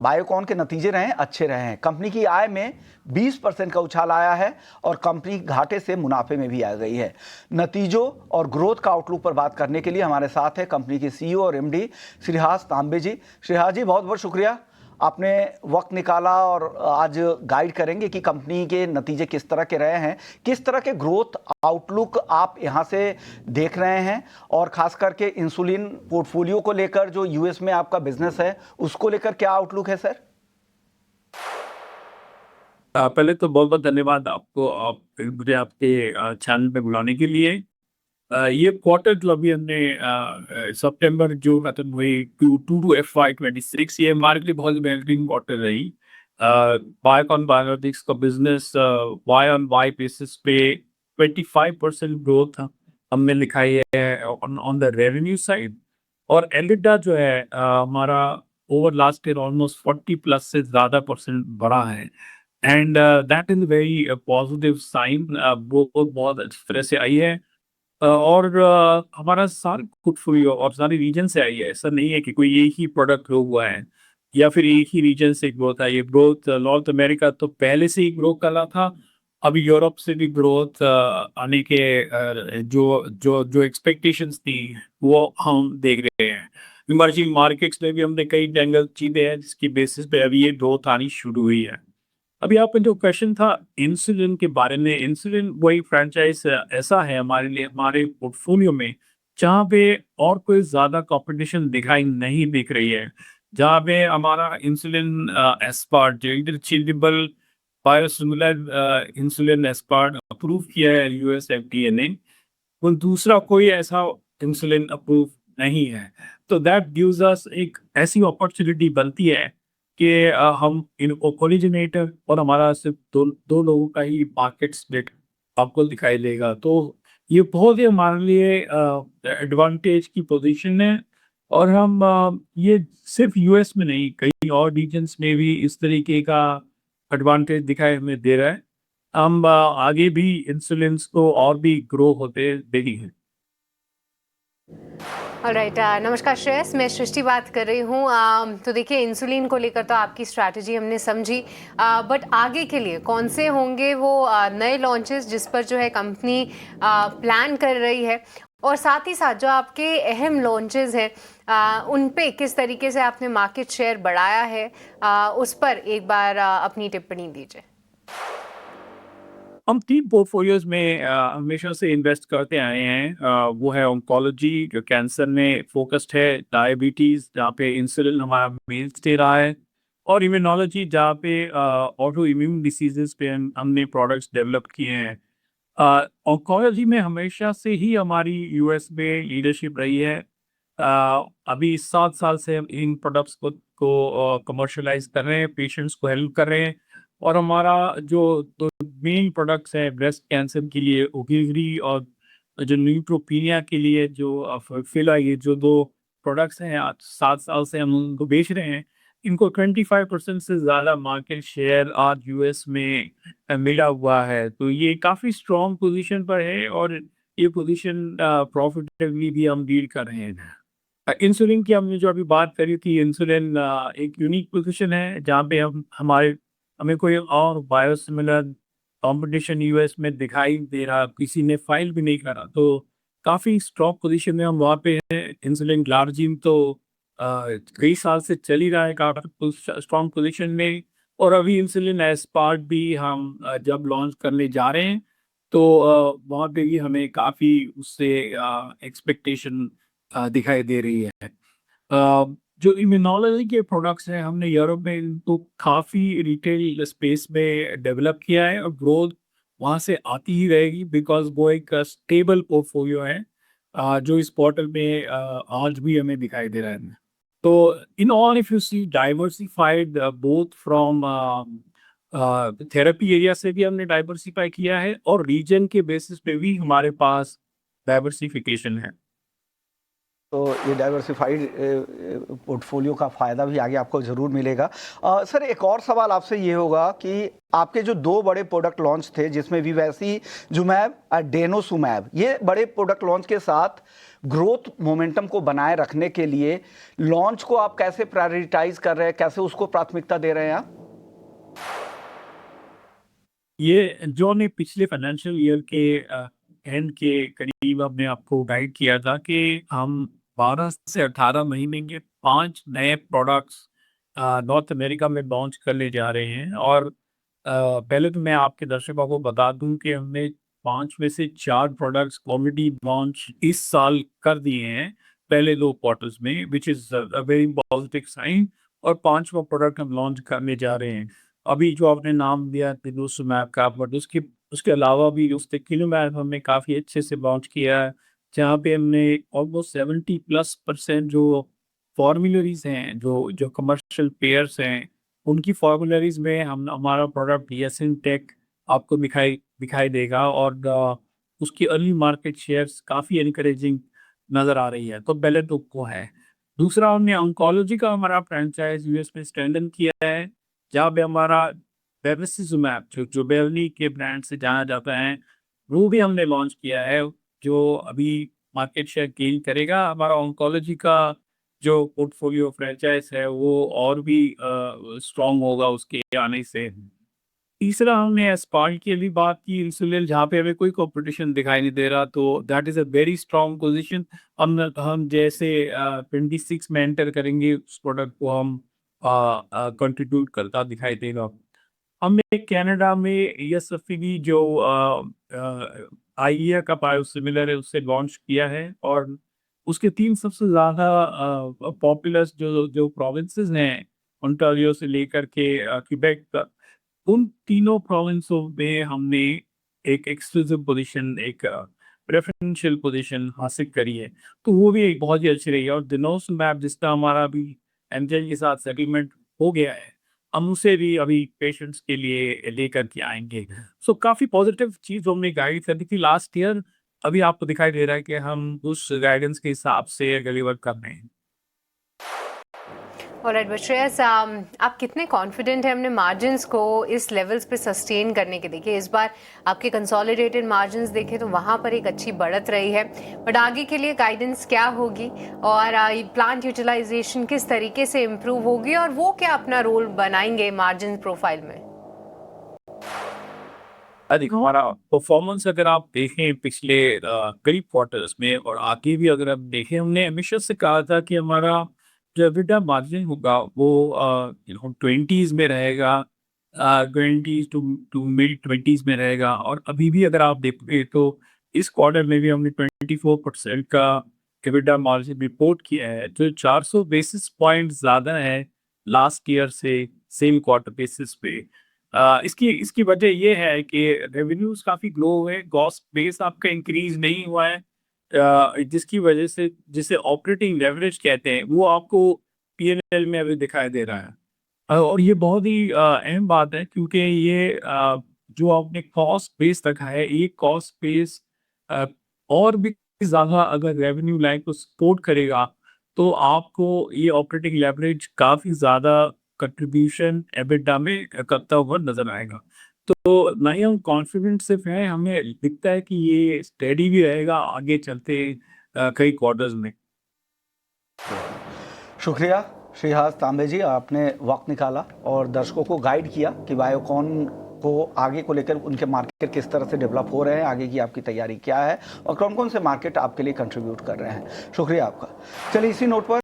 Biocon के नतीजे रहे अच्छे रहे हैं। कंपनी की आय में 20% का उछाल आया है और कंपनी घाटे से मुनाफे में भी आ गई है। नतीजों और ग्रोथ का आउटलुक पर बात करने के लिए हमारे साथ है कंपनी के सीईओ और एमडी श्रीहास तांबे जी। श्रीहास जी, बहुत बहुत शुक्रिया, आपने वक्त निकाला और आज गाइड करेंगे कि कंपनी के नतीजे किस तरह के रहे हैं, किस तरह के ग्रोथ आउटलुक आप यहां से देख रहे हैं, और खास करके इंसुलिन पोर्टफोलियो को लेकर जो यूएस में आपका बिजनेस है उसको लेकर क्या आउटलुक है सर? पहले तो बहुत बहुत धन्यवाद आपको, मुझे आपके चैनल पे बुलाने के लिए। ये क्वार्टर जो अभी हमने सितंबर जो खत्म हुई Q2 टू FY26, ये हमारे लिए बहुत बेहतरीन क्वार्टर रही। बायोकॉन बायोलॉजिक्स का business Y on Y basis पे 25% ग्रोथ हमने लिखाई है ऑन द रेवेन्यू साइड। और एलिडा जो है हमारा ओवर लास्ट ईयर ऑलमोस्ट 40+ से ज़्यादा परसेंट बढ़ा है। And that is very positive sign. वो बहुत अच्छी तरह से आई है। और हमारा सारा पोर्टफोलियो और सारे रीजन से आई है। ऐसा नहीं है कि कोई एक ही प्रोडक्ट ग्रो हुआ है या फिर एक ही रीजन से ग्रोथ आई है। ग्रोथ नॉर्थ अमेरिका तो पहले से ही ग्रो कर रहा था। अभी यूरोप से भी ग्रोथ आने के जो जो जो एक्सपेक्टेशंस थी वो हम देख रहे हैं। इमर्जिंग मार्केट्स में भी हमने कई जंगल चीजें हैं जिसकी बेसिस पे अभी ये ग्रोथ आनी शुरू हुई है। अभी आपका जो क्वेश्चन था इंसुलिन के बारे में, इंसुलिन वही फ्रेंचाइज ऐसा है हमारे लिए, हमारे पोर्टफोलियो में, जहाँ पे और कोई ज्यादा कंपटीशन दिखाई नहीं दिख रही है। जहाँ पे हमारा इंसुलिन एस्पार्ट जो interchangeable biosimilar insulin aspart approve किया है यूएस एफडीए ने, वो दूसरा कोई ऐसा इंसुलिन अप्रूव नहीं है। तो दैट गिव्स अस एक ऐसी अपॉर्चुनिटी बनती है कि हम इन ओरिजिनेटर और हमारा सिर्फ दो दो लोगों का ही मार्केट स्प्लिट आपको दिखाई देगा। तो ये बहुत ही हमारे लिए एडवांटेज की पोजीशन है। और हम ये सिर्फ यूएस में नहीं, कई और रीजन्स में भी इस तरीके का एडवांटेज दिखाई हमें दे रहा है। हम आगे भी इंसुलिन्स को और भी ग्रो होते देखेंगे। ऑलराइट, नमस्कार श्रेयस, मैं सृष्टि बात कर रही हूँ। तो देखिए, इंसुलिन को लेकर तो आपकी स्ट्रैटेजी हमने समझी, बट आगे के लिए कौन से होंगे वो नए लॉन्चेस जिस पर जो है कंपनी प्लान कर रही है, और साथ ही साथ जो आपके अहम लॉन्चेस हैं उन पे किस तरीके से आपने मार्केट शेयर बढ़ाया है, उस पर एक बार अपनी टिप्पणी दीजिए। हम 3 पोर्टफोलियोज़ में हमेशा से इन्वेस्ट करते आए हैं। वो है ऑन्कोलॉजी जो कैंसर में फ़ोकस्ड है, डायबिटीज़ जहाँ पे इंसुलिन हमारा मेनस्टे रहा है, और इम्यूनोलॉजी जहाँ पे ऑटो इम्यून डिसीज़ेज़ पे हमने प्रोडक्ट्स डेवलप किए हैं। ऑन्कोलॉजी में हमेशा से ही हमारी यूएस में लीडरशिप रही है। अभी 7 साल से हम इन प्रोडक्ट्स को कमर्शियलाइज़ कर रहे हैं, पेशेंट्स को हेल्प कर रहे हैं। और हमारा जो मेन प्रोडक्ट्स हैं ब्रेस्ट कैंसर के लिए ओगिवरी, और जो न्यूट्रोपीनिया के लिए जो फिला, ये जो 2 प्रोडक्ट्स हैं आज 7 साल से हम उनको बेच रहे हैं। इनको 25% से ज़्यादा मार्केट शेयर आज यूएस में मिला हुआ है। तो ये काफ़ी स्ट्रॉन्ग पोजीशन पर है, और ये पोजीशन प्रॉफिटेबली भी हम डील कर रहे हैं। इंसुलिन की हमने जो अभी बात करी थी, इंसुलिन एक यूनिक पोजीशन है जहाँ पे हमें कोई और बायोसिमिलर कंपटीशन यूएस में दिखाई दे रहा, किसी ने फाइल भी नहीं करा। तो काफ़ी स्ट्रॉन्ग पोजीशन में हम वहाँ पे हैं। इंसुलिन ग्लार्जिन तो कई साल से चल ही रहा है काफ़ी स्ट्रॉन्ग पोजीशन में। और अभी इंसुलिन एस्पार्ट भी हम जब लॉन्च करने जा रहे हैं, तो वहाँ पे भी हमें काफ़ी उससे एक्सपेक्टेशन दिखाई दे रही है। जो इम्यूनोलॉजी के प्रोडक्ट्स हैं, हमने यूरोप में इनको काफ़ी रिटेल स्पेस में डेवलप किया है, और ग्रोथ वहाँ से आती ही रहेगी बिकॉज़ वो एक स्टेबल पोर्टफोलियो है जो इस क्वार्टर में आज भी हमें दिखाई दे रहा है। तो in all if you see diversified both from therapy area से भी हमने डाइवर्सिफाई किया है, और रीजन के बेसिस पे भी हमारे पास डाइवर्सिफिकेशन है। तो ये डाइवर्सिफाइड पोर्टफोलियो का फ़ायदा भी आगे आपको ज़रूर मिलेगा। सर, एक और सवाल आपसे ये होगा कि आपके जो 2 बड़े प्रोडक्ट लॉन्च थे, जिसमें विवैसिजुमैब और डेनोसुमैब, ये बड़े प्रोडक्ट लॉन्च के साथ ग्रोथ मोमेंटम को बनाए रखने के लिए लॉन्च को आप कैसे प्रायोरिटाइज कर रहे हैं, कैसे उसको प्राथमिकता दे रहे हैं आप? ये जो ने पिछले फाइनेंशियल ईयर के एंड के करीब हमने आपको गाइड किया था कि हम 12 से 18 महीने के 5 नए प्रोडक्ट्स नॉर्थ अमेरिका में लॉन्च करने जा रहे हैं। और पहले तो मैं आपके दर्शकों को बता दूं कि हमने 5 में से 4 प्रोडक्ट्स ऑलरेडी लॉन्च इस साल कर दिए हैं पहले 2 क्वार्टर्स में, which is a very positive sign. और 5वां प्रोडक्ट हम लॉन्च करने जा रहे हैं। अभी जो आपने नाम दिया denosumab का, बट उसके अलावा भी ustekinumab हमने काफ़ी अच्छे से लॉन्च किया है, जहाँ पे हमने ऑलमोस्ट 70+% जो फॉर्मुलरीज हैं, जो कमर्शियल पेयर्स हैं, उनकी फॉर्मुलरीज में हम हमारा प्रोडक्ट यसन टेक आपको दिखाई देगा। और उसकी अर्ली मार्केट शेयर्स काफ़ी इनकरेजिंग नज़र आ रही है। तो पहले तो वो है। दूसरा, हमने ऑन्कोलॉजी का हमारा फ्रेंचाइज यूएस में स्ट्रेंथन किया है, जहाँ पे हमारा बेविसिजुमैब जो बेवली के ब्रांड से जाना जाता है, वो भी हमने लॉन्च किया है, जो अभी मार्केट शेयर गेन करेगा। हमारा ऑन्कोलॉजी का जो पोर्टफोलियो फ्रेंचाइज है, वो और भी स्ट्रॉन्ग होगा उसके आने से। तीसरा, हमने एस्पार्ट की भी बात की, इंसुलिन, जहाँ पे हमें कोई कंपटीशन दिखाई नहीं दे रहा, तो that is a very strong position. हम जैसे 26 में एंटर करेंगे, उस प्रोडक्ट को हम कंट्रीब्यूट करता दिखाई देगा। हमने कनाडा में ESFPB जो आइडिया का बायोसिमिलर है, उससे लॉन्च किया है। और उसके 3 सबसे ज़्यादा पॉपुलर जो जो प्रोविंसेस हैं, ओंटारियो से लेकर के क्वेबेक तक, उन तीनों प्रोविंसों में हमने एक एक्सक्लूसिव पोजीशन, एक प्रेफरेंशियल पोजीशन हासिल करी है। तो वो भी एक बहुत ही अच्छी रही है। और denosumab, जिसका हमारा अभी एमजेन के साथ सेटलमेंट हो गया है, हम उसे भी अभी पेशेंट्स के लिए लेकर के आएंगे। सो काफ़ी पॉजिटिव चीज़ हमने गाइड करी थी लास्ट ईयर। अभी आपको दिखाई दे रहा है कि हम उस गाइडेंस के हिसाब से डिलीवर कर रहे हैं। ऑलराइट, बट श्रेयस, आप कितने कॉन्फिडेंट हैं अपने मार्जिन्स को इस लेवल्स पे सस्टेन करने के? देखिए, इस बार आपके कंसोलिडेटेड मार्जिन्स देखें तो वहाँ पर एक अच्छी बढ़त रही है, बट आगे के लिए गाइडेंस क्या होगी और प्लांट यूटिलाइजेशन किस तरीके से इम्प्रूव होगी और वो क्या अपना रोल बनाएंगे मार्जिन प्रोफाइल में? अधिक हमारा परफॉर्मेंस अगर आप देखें पिछले कई क्वार्टर्स में और आगे भी अगर आप देखें, हमने हमेशा से कहा था कि हमारा जो एबिटा मार्जिन होगा वो 20s में रहेगा, 20 टू मिड 20s में रहेगा। और अभी भी अगर आप देखोगे तो इस क्वार्टर में भी हमने 24% का एबिटा मार्जिन रिपोर्ट किया है, जो 400 बेसिस पॉइंट ज़्यादा है लास्ट ईयर से सेम क्वार्टर बेसिस पे। इसकी वजह ये है कि रेवेन्यूज काफ़ी ग्रो हुए, कॉस्ट बेस आपका इंक्रीज नहीं हुआ है, जिसकी वजह से जिसे ऑपरेटिंग लेवरेज कहते हैं, वो आपको P&L में अभी दिखाई दे रहा है। और ये बहुत ही अहम बात है, क्योंकि ये जो आपने कॉस्ट बेस रखा है, ये कॉस्ट बेस और भी ज़्यादा अगर रेवेन्यू लाइन को सपोर्ट करेगा, तो आपको ये ऑपरेटिंग लेवरेज काफ़ी ज़्यादा कंट्रीब्यूशन एबिटा में करता हुआ नजर आएगा। तो ना ही हम कॉन्फिडेंट सिर्फ हैं, हमें दिखता है कि ये स्टेडी भी रहेगा आगे चलते कई क्वार्टर्स में। शुक्रिया श्रीहास तांबे जी, आपने वक्त निकाला और दर्शकों को गाइड किया कि बायोकॉन को आगे को लेकर उनके मार्केट किस तरह से डेवलप हो रहे हैं, आगे की आपकी तैयारी क्या है और कौन कौन से मार्केट आपके लिए कंट्रीब्यूट कर रहे हैं। शुक्रिया आपका। चलिए, इसी नोट पर